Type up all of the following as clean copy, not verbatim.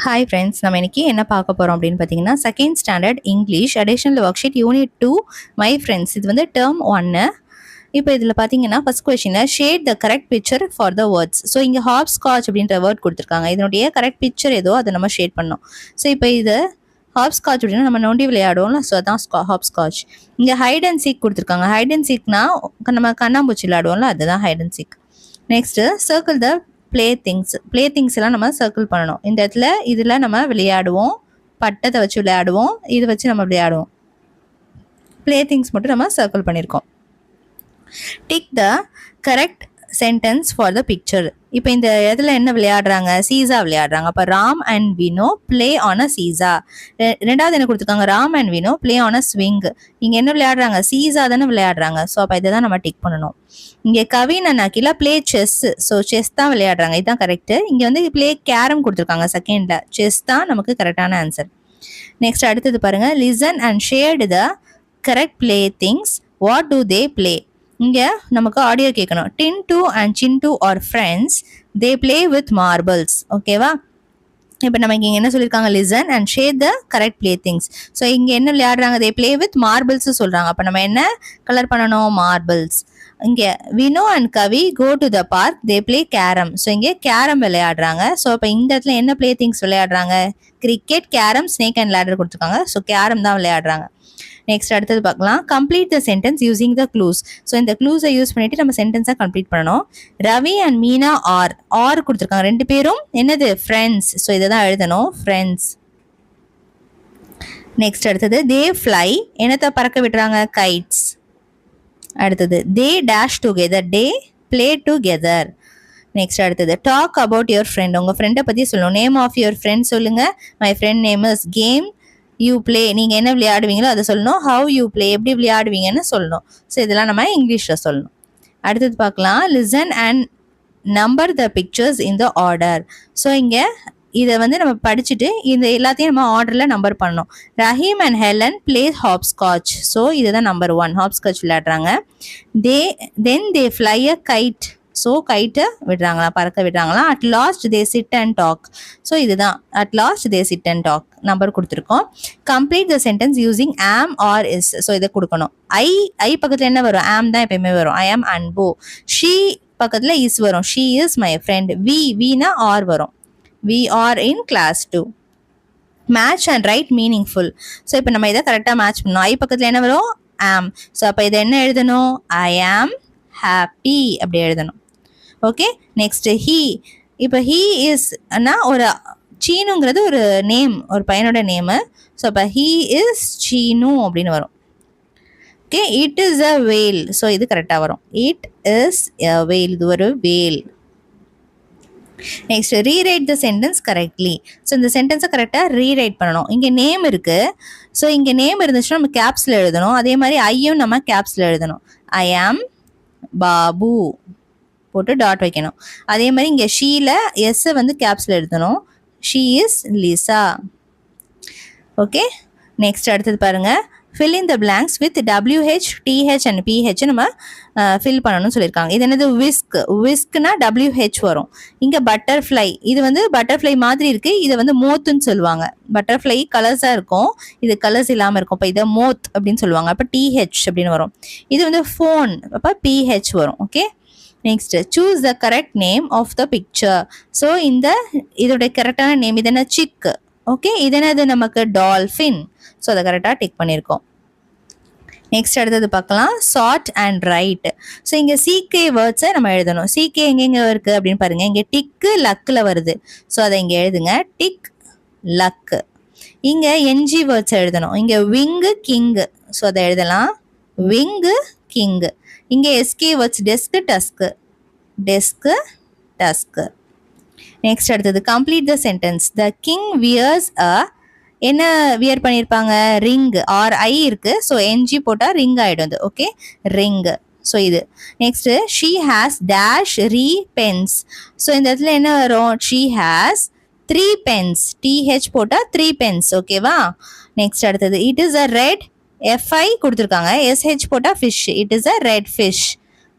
Hi friends, நம்ம இன்னைக்கு என்ன பார்க்க போகிறோம் அப்படின்னு பார்த்தீங்கன்னா, second standard English additional work sheet unit 2 my friends. இது வந்து டேர்ம் 1. இப்போ இதில் பார்த்தீங்கன்னா ஃபர்ஸ்ட் கொஸ்டினில் shade the correct picture for the words. So இங்கே ஹாப் ஸ்காட்ச் அப்படின்ற வேர்ட் கொடுத்துருக்காங்க. இதனுடைய கரெக்ட் பிக்சர் ஏதோ அதை நம்ம ஷேட் பண்ணோம். ஸோ இப்போ இது ஹாப் ஸ்காட்ச் அப்படின்னா நம்ம நோண்டி விளையாடுவோம்ல, ஸோ அதான் ஹாப் ஸ்காட்ச். இங்கே ஹைட் அண்ட் சீக் கொடுத்துருக்காங்க. ஹைட் அண்ட் சீக்னா நம்ம கண்ணாம்பூச்சி விளையாடுவோம்ல, அதுதான் hide and seek. Next circle the play things எல்லாம் நம்ம சர்க்கிள் பண்ணணும். இந்த இடத்துல இதில் நம்ம விளையாடுவோம், பட்டத்தை வச்சு விளையாடுவோம், இது வச்சு நம்ம விளையாடுவோம். ப்ளே திங்ஸ் மட்டும் நம்ம சர்க்கிள் பண்ணியிருக்கோம். Tick the correct sentence for the picture. இப்போ இந்த இடத்துல என்ன விளையாடுறாங்க? சீசா விளையாடுறாங்க. அப்போ Ram and Vino play on a seesaw. ரெண்டாவது என்ன கொடுத்துருக்காங்க? Ram and Vino play on a swing. இங்கே என்ன விளையாடுறாங்க? சீசா தானே விளையாடுறாங்க. ஸோ அப்போ இதை தான் நம்ம டிக் பண்ணணும். இங்கே Kavin and Akila play chess. So chess தான் விளையாடுறாங்க, இதுதான் கரெக்டு. இங்கே வந்து பிளே கேரம் கொடுத்துருக்காங்க செகண்டில். செஸ் தான் நமக்கு கரெக்டான ஆன்சர். நெக்ஸ்ட் அடுத்தது பாருங்க, listen and shared the correct play things. What do they play? இங்கே நமக்கு ஆடியோ கேட்கணும். Tintu and Chintu are friends, they play with marbles. ஓகேவா? இப்போ நமக்கு இங்கே என்ன சொல்லியிருக்காங்க? Listen and share the correct play things. So இங்கே என்ன விளையாடுறாங்க? தே பிளே வித் மார்பிள்ஸ் சொல்கிறாங்க. அப்போ நம்ம என்ன கலர் பண்ணணும்? மார்பிள்ஸ். இங்கே Vino and Kavi go to the park, they play carrom. So இங்கே கேரம் விளையாடுறாங்க. ஸோ இப்போ இந்த இடத்துல என்ன பிளே திங்ஸ் விளையாடுறாங்க? Cricket, carrom, snake and ladder கொடுத்துருக்காங்க. ஸோ கேரம் தான் விளையாடுறாங்க. நெக்ஸ்ட் அடுத்தது பார்க்கலாம், complete the sentence using the clues. So இந்த க்ளூஸை யூஸ் பண்ணிட்டு நம்ம சென்டென்ஸை கம்ப்ளீட் பண்ணணும். ரவி அண்ட் மீனா ஆர் கொடுத்துருக்காங்க. ரெண்டு பேரும் என்னது? ஃப்ரெண்ட்ஸ். ஸோ இதை தான் எழுதணும், ஃப்ரெண்ட்ஸ். நெக்ஸ்ட் அடுத்தது, தே ஃப்ளை. என்னத்தை பறக்க விடுறாங்க? கைட்ஸ். அடுத்தது, தே டேஷ் டுகெதர். டே பிளே டுகெதர். நெக்ஸ்ட் அடுத்தது, டாக் அபவுட் யுவர் ஃப்ரெண்ட். உங்கள் ஃப்ரெண்டை பற்றி சொல்லணும். நேம் ஆஃப் யுவர் ஃப்ரெண்ட் சொல்லுங்கள். My friend name is game you play. நீங்கள் என்ன விளையாடுவீங்களோ அதை சொல்லணும். ஹவ் யூ பிளே, எப்படி விளையாடுவீங்கன்னு சொல்லணும். ஸோ இதெல்லாம் நம்ம இங்கிலீஷில் சொல்லணும். அடுத்தது பார்க்கலாம், listen and number the pictures in the order. So இங்கே இதை வந்து நம்ம படிச்சுட்டு இந்த எல்லாத்தையும் நம்ம ஆர்டரில் நம்பர் பண்ணணும். Rahim and Helen play hopscotch. So இதுதான் நம்பர் 1, ஹாப் ஸ்காட்ச் விளையாடுறாங்க. Then they fly a kite. So கைட்டை விடுறாங்களா, பறக்க விடுறாங்களா. At last they sit and talk. So இதுதான் at last they sit and talk. Number கொடுத்துருக்கோம். Complete the sentence using am are is. So இதை கொடுக்கணும். ஐ பக்கத்தில் என்ன வரும்? ஆம் தான் எப்பயுமே வரும். ஐ ஆம் அன்பு. ஷீ பக்கத்தில் இஸ் வரும். She is my friend. Veena are வரும். We are in class 2. Match and write meaningful. So இப்போ நம்ம இதை கரெக்டாக மேட்ச் பண்ணணும். ஐ பக்கத்தில் என்ன வரும்? ஆம். ஸோ அப்போ இதை என்ன எழுதணும்? ஐ ஆம் ஹாப்பி அப்படி எழுதணும். ஓகே. Next he. இப்போ ஹீ இஸ்னா ஒரு சீனுங்கிறது ஒரு நேம், ஒரு பையனோட நேமு. ஸோ அப்போ ஹீ இஸ் சீனு அப்படின்னு வரும். Okay. It is a whale. So இது கரெக்டாக வரும். It is a whale. இது ஒரு whale. Next rewrite the sentence correctly. So இந்த சென்டென்ஸை கரெக்டாக ரீரைட் பண்ணணும். இங்கே நேம் இருக்குது. ஸோ இங்கே நேம் இருந்துச்சுன்னா நம்ம கேப்ஸில் எழுதணும். அதே மாதிரி ஐயும் நம்ம கேப்ஸில் எழுதணும். ஐ ஆம் பாபு போட்டு டாட் வைக்கணும். அதே மாதிரி இங்கே ஷீல எஸ்ஸை வந்து கேப்ஸில் எழுதணும். She is Lisa. Okay. Next அடுத்தது பாருங்கள், fill in the blanks with WH, TH and PH நம்ம ஃபில் பண்ணணும்னு சொல்லியிருக்காங்க. இது என்னது? விஸ்க்னா WH வரும். இங்கே பட்டர்ஃப்ளை. இது வந்து பட்டர்ஃப்ளை மாதிரி இருக்குது. இதை வந்து மோத்துன்னு சொல்லுவாங்க. பட்டர்ஃப்ளை கலர்ஸாக இருக்கும், இது கலர்ஸ் இல்லாமல் இருக்கும். அப்போ இதை மோத் அப்படின்னு சொல்லுவாங்க. அப்போ TH அப்படின்னு வரும். இது வந்து ஃபோன், அப்போ PH வரும். Okay. Next, choose the correct name of the picture. So இதோட கரெக்டான நேம் இது என்ன? சிக். ஓகே. இது என்னது? நமக்கு டால்ஃபின். ஸோ அதை கரெக்டாக டிக் பண்ணியிருக்கோம். நெக்ஸ்ட் அடுத்தது பார்க்கலாம், சார்ட் அண்ட் ரைட். ஸோ இங்கே CK வேர்ட்ஸை நம்ம எழுதணும். CK எங்கெங்கே இருக்குது அப்படின்னு பாருங்கள். இங்கே டிக்கு லக்கில் வருது. ஸோ அதை இங்கே எழுதுங்க, டிக் லக்கு. இங்கே NG வேர்ட்ஸ் எழுதணும். இங்கே விங்கு கிங்கு. ஸோ அதை எழுதலாம், விங்கு கிங்கு. இங்கே SK words desk tusk. Desk tusk. Next அடுத்தது, complete the sentence. The king wears a. என்ன வியர் பண்ணியிருப்பாங்க? ரிங். RI இருக்குது. ஸோ NG போட்டால் ரிங் ஆகிடும். ஓகே. ரிங்கு. ஸோ இது. Next, she has dash three pens. So இந்த இடத்துல என்ன வரும்? She has 3 Benz. TH போட்டால் 3 பென்ஸ். ஓகேவா? நெக்ஸ்ட் அடுத்தது, it is a red. FI கொடுத்துருக்காங்க. SH போட்டால் fish. It is a red fish.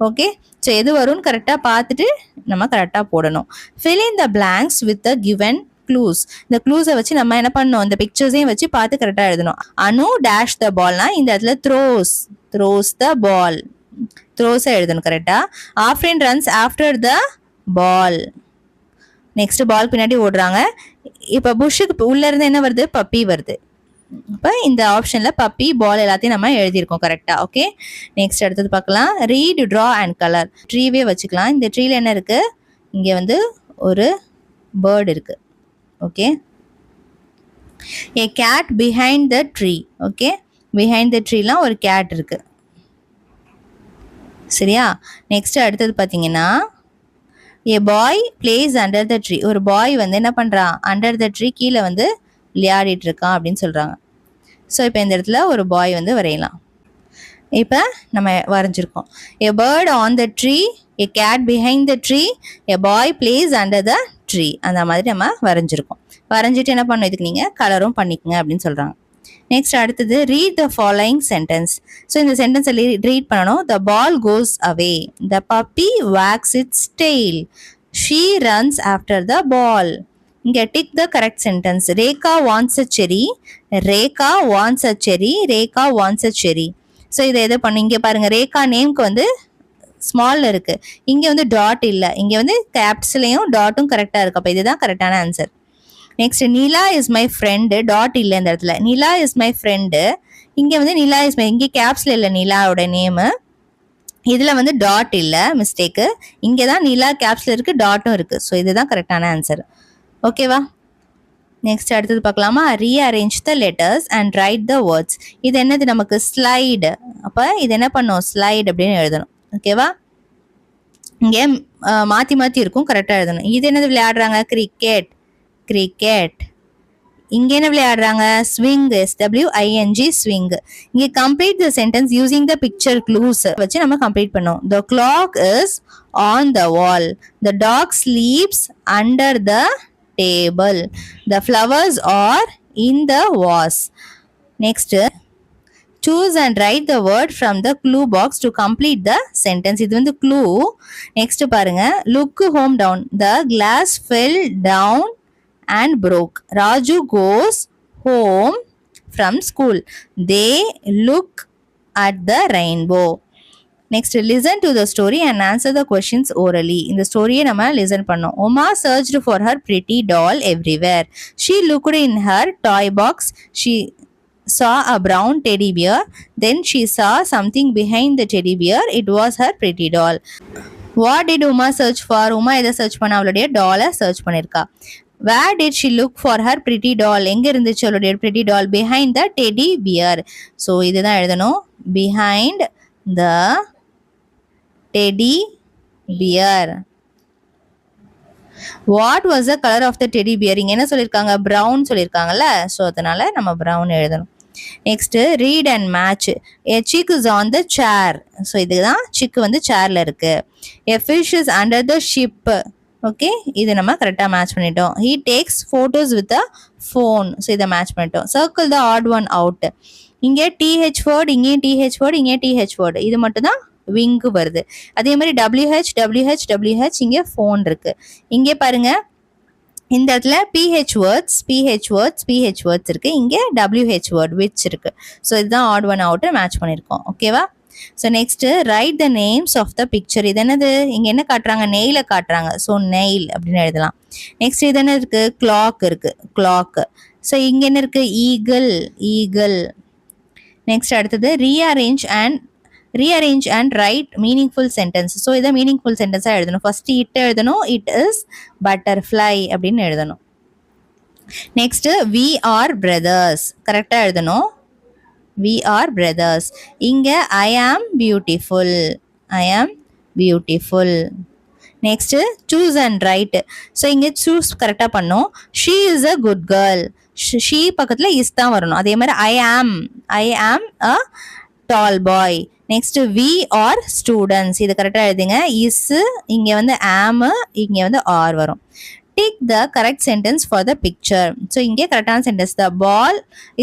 Okay. So எது வரும்னு கரெக்டாக பார்த்துட்டு நம்ம கரெக்டாக போடணும். Fill in the blanks with the given clues. இந்த clues-அ வச்சு நம்ம என்ன பண்ணணும், இந்த pictures-ஐயும் வச்சு பார்த்து கரெக்டா எழுதணும். அனு dash the ball-னா இந்த இடத்துல throws the ball. throws எழுதணும் கரெக்டா. Afrin runs after the ball. Next ball பின்னாடி ஓடுறாங்க. இப்போ புஷ்ஷுக்கு உள்ள இருந்து என்ன வருது, பப்பி வருது. இப்போ இந்த ஆப்ஷன்ல பப்பி பால் எல்லாத்தையும் நம்ம எழுதியிருக்கோம் கரெக்டா. ஓகே, நெக்ஸ்ட் அடுத்தது பார்க்கலாம். Read, draw and colour. ட்ரீவே வச்சுக்கலாம். இந்த ட்ரீல என்ன இருக்கு, இங்க வந்து ஒரு பேர்ட் இருக்கு. Okay, a cat behind the tree. Okay, behind the treeலாம் ஒரு cat இருக்கு. சரியா. நெக்ஸ்ட் அடுத்தது பார்த்தீங்கன்னா a boy plays under the tree. ஒரு பாய் வந்து என்ன பண்ணுறான், அண்டர் த ட்ரீ கீழே வந்து விளையாடிட்டு இருக்கான் அப்படின்னு சொல்கிறாங்க. ஸோ இப்போ இந்த இடத்துல ஒரு பாய் வந்து வரையலாம். இப்போ நம்ம வரைஞ்சிருக்கோம். a bird on the tree, a cat behind the tree, a boy plays under the tree. அந்த மாதிரி நம்ம வரைஞ்சிருக்கோம். வரைஞ்சிட்டு என்ன பண்ணணும், இதுக்கு நீங்கள் கலரும் பண்ணிக்கங்க அப்படின்னு சொல்கிறாங்க. நெக்ஸ்ட் அடுத்தது read the following sentence. So இந்த சென்டென்ஸை ரீட் பண்ணணும். The ball goes away, the puppy wags its tail, she runs after the ball. இங்கே tick the correct sentence. Rekha wants a cherry, Rekha wants a cherry, Rekha wants a செரி. So இதை எதை பண்ணு, இங்கே பாருங்க, ரேகா நேம்க்கு வந்து ஸ்மால்ல இருக்கு, இங்கே வந்து டாட் இல்லை, இங்கே வந்து கேப்ஸ்லையும் டாட்டும் கரெக்டாக இருக்கு. அப்போ இதுதான் கரெக்டான answer. Next Nila is my friend, dot இல்லை இந்த இடத்துல. நிலா இஸ் மை ஃப்ரெண்டு, இங்கே வந்து நிலா இஸ் மை, இங்கே கேப்ஸில் இல்லை நிலாவோட நேமு, இதில் வந்து டாட் இல்லை, மிஸ்டேக்கு. இங்கே தான் நிலா கேப்ஸில் இருக்குது, டாட்டும் இருக்குது. ஸோ இதுதான் கரெக்டான ஆன்சர். ஓகேவா. நெக்ஸ்ட் அடுத்தது பார்க்கலாமா. Rearrange the letters and right the words. இது என்னது, நமக்கு ஸ்லைடு. அப்போ இது என்ன பண்ணும், ஸ்லைடு அப்படின்னு எழுதணும். ஓகேவா. இங்கே மாற்றி மாற்றி இருக்கும், கரெக்டாக எழுதணும். இது என்னது விளையாடுறாங்க, கிரிக்கெட், கிரிக்கெட். இங்க என்ன விளையாடுறாங்க, ஸ்விங், SWING, ஸ்விங். இங்க complete the sentence using the picture clues வச்சு நம்ம கம்ப்ளீட் பண்ணோம். த clock is on the wall, the talk sleeps under the table, the flowers R in the was. Next choose and write the word from the clue box to complete the sentence. இது வந்து clue. Next பாருங்க, look home down, the glass fell down and broke, Raju goes home from school, they look at the rainbow. Next, listen to the story and answer the questions orally. இந்த ஸ்டோரியை நம்ம listen பண்ணோம். Uma searched for her pretty doll everywhere. She looked in her toy box. She saw a brown teddy bear. Then she saw something behind the teddy bear. It was her pretty doll. What did Uma search for? Uma எதை search பண்ண, அவளுடைய டாலை search பண்ணியிருக்கா. Where did she look for her pretty doll? எங்க இருந்துச்சு அவளுடைய pretty doll? Behind the teddy bear. So இதுதான் எழுதணும், behind the teddy bear. What was the color of the teddy bear? இங்க என்ன சொல்லியிருக்காங்க, brown சொல்லியிருக்காங்கல்ல. ஸோ அதனால நம்ம brown எழுதணும். Next read and match. A chick is on the chair. So இதுதான் சிக்கு வந்து சேர்ல இருக்கு. A fish is under the ship. Okay, இது நம்ம கரெக்டாக மேட்ச் பண்ணிட்டோம். He takes photos with a phone. So இதை மேட்ச் பண்ணிட்டோம். Circle the odd one out. இங்கே TH word, இங்கேயும் TH word, இங்கே TH word. இது மட்டும் தான் விங்கு வருது. அதே மாதிரி WH இங்கே ஃபோன் இருக்கு. இங்கே பாருங்க, இந்த இடத்துல PH words இருக்கு. இங்கே WH word which இருக்கு. ஸோ இதுதான் odd one out மேட்ச் பண்ணியிருக்கோம். ஓகேவா. So next write the names of the picture. இது என்னது, இங்கே என்ன காட்டுறாங்க, நெயில காட்டுறாங்க. ஸோ நெயில் அப்படின்னு எழுதலாம். நெக்ஸ்ட் இது என்ன இருக்கு, கிளாக் இருக்கு, கிளாக். ஸோ இங்கே என்ன இருக்கு, ஈகிள், ஈகிள். நெக்ஸ்ட் அடுத்தது rearrange and write meaningful sentence. So இதை மீனிங்ஃபுல் சென்டென்ஸாக எழுதணும். ஃபர்ஸ்ட் இட் எழுதணும், இட் இஸ் பட்டர்ஃப்ளை அப்படின்னு எழுதணும். நெக்ஸ்ட் we are brothers கரெக்டாக எழுதணும். we are brothers. இங்க I am beautiful, I am beautiful. Next choose and write. So இங்கே choose கரெக்டாக பண்ணோம். she is a good girl. she பக்கத்தில் is தான் வரணும். அதே மாதிரி I am a tall boy. Next we are students. இது கரெக்டாக எழுதுங்க. is இங்கே வந்து am, இங்கே வந்து are வரும். Tick the correct sentence for the picture. So இங்கே கரெக்டான sentence, the ball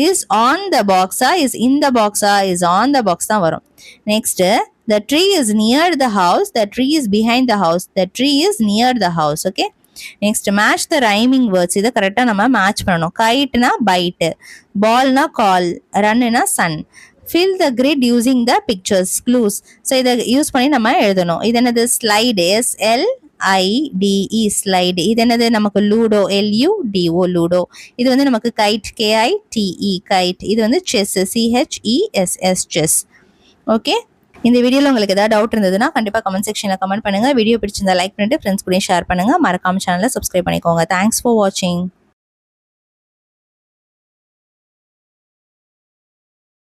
is on the box, is in the box, is on the box தான் வரும். Next the tree is near the house, the tree is behind the house, the tree is near the house. Okay, next match the rhyming words, இதை கரெக்டாக நம்ம match பண்ணணும். கைட்னா bite, பால்னா call, ரன்னுனா sun. Fill the grid using the pictures clues. So இதை use பண்ணி நம்ம எழுதணும். இது என்னது? Slide, SLIDE slide. இது என்னது? நமக்கு லூடோ, LUDO லூடோ. இது வந்து நமக்கு கைட், KITE கைட். இது வந்து செஸ், CHESS செஸ். ஓகே, இந்த வீடியோவில் உங்களுக்கு ஏதாவது டவுட் இருந்ததுன்னா கண்டிப்பாக கமெண்ட் செக்ஷனில் கமெண்ட் பண்ணுங்கள். வீடியோ பிடிச்சிருந்தா லைக் பண்ணிட்டு ஃப்ரெண்ட்ஸ் கூட ஷேர் பண்ணுங்கள். மறக்காம சேனலை சப்ஸ்கிரைப் பண்ணிக்கோங்க. தேங்க்ஸ் ஃபார் வாட்சிங்.